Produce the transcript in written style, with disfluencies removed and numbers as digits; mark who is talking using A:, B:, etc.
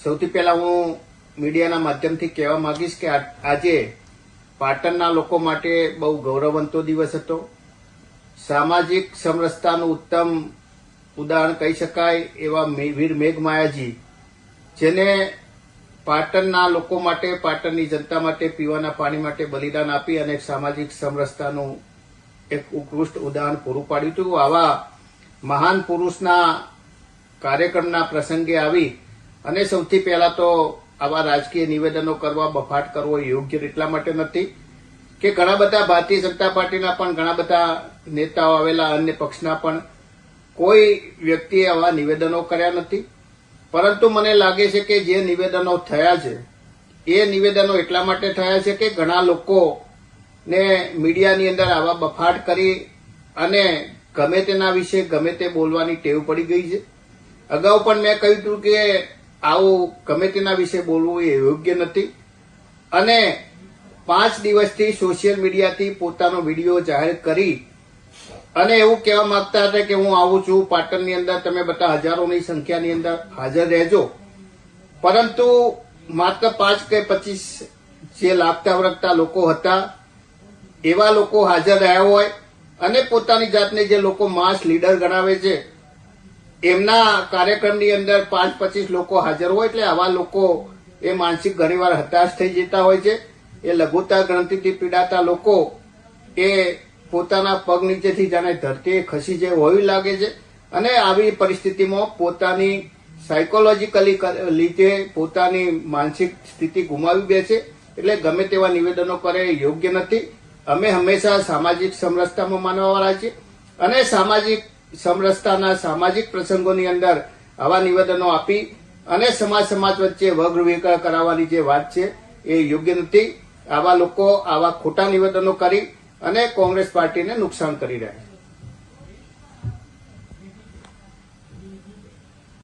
A: સૌથી પહેલા હું મીડિયાના માધ્યમથી કહેવા માંગીશ કે આજે પાટણના લોકો માટે બહુ ગૌરવવંતો દિવસ હતો. સામાજિક સમરસતાનું ઉત્તમ ઉદાહરણ કહી શકાય એવા વીર મેઘમાયાજી, જેને પાટણના લોકો માટે, પાટણની જનતા માટે પીવાના પાણી માટે બલિદાન આપી અને સામાજિક સમરસતાનું એક ઉત્કૃષ્ટ ઉદાહરણ પૂરું પાડ્યું હતું. આવા મહાન પુરુષના કાર્યક્રમના પ્રસંગે આવી અને સૌથી પહેલા તો આવા રાજકીય નિવેદનો કરવા, બફાટ કરવો યોગ્ય એટલા માટે નથી કે ઘણા બધા ભારતીય જનતા પાર્ટીના પણ ઘણા બધા નેતાઓ આવેલા, અન્ય પક્ષના પણ કોઈ વ્યક્તિએ આવા નિવેદનો કર્યા નથી. પરંતુ મને લાગે છે કે જે નિવેદનો થયા છે એ નિવેદનો એટલા માટે થયા છે કે ઘણા લોકોને મીડિયાની અંદર આવા બફાટ કરી અને ગમે તેના વિશે ગમે તે બોલવાની ટેવ પડી ગઈ છે. અગાઉ પણ મેં કહ્યું હતું કે આવું ગમે તેના વિશે બોલવું એ યોગ્ય નથી અને 5 દિવસથી સોશિયલ મીડિયાથી પોતાનો વિડીયો જાહેર કરી અને એવું કહેવા માંગતા હતા કે હું આવું છું પાટણની અંદર, તમે બધા હજારોની સંખ્યાની અંદર હાજર રહેજો. પરંતુ માત્ર 5 કે 25 જે લાગતા વળગતા લોકો હતા એવા લોકો હાજર રહ્યા હોય અને પોતાની જાતને જે લોકો માસ લીડર ગણાવે છે એમના કાર્યક્રમની અંદર 5-25 લોકો હાજર હોય એટલે આવા લોકો એ માનસિક ઘણીવાર હતાશ થઈ જતા હોય છે. એ લઘુતા ગ્રંથિથી પીડાતા લોકો એ પોતાના પગ નીચેથી જાણે ધરતી ખસી જાય હોવી લાગે છે અને આવી પરિસ્થિતિમાં પોતાની સાયકોલોજીકલી લીધે પોતાની માનસિક સ્થિતિ ગુમાવી દે છે. એટલે ગમે તેવા નિવેદનો કરે યોગ્ય નથી. અમે હંમેશા સામાજિક સમરસતામાં માનવાવાળા છીએ અને સામાજિક સમરસતાના સામાજિક પ્રસંગોની અંદર આવા નિવેદનો આપી અને સમાજ વચ્ચે વગવિખર કરાવવાની જે વાત છે એ યોગ્ય નથી. આવા લોકો આવા ખોટા નિવેદનો કરી અને કોંગ્રેસ પાર્ટીને નુકસાન કરી રહ્યા છે.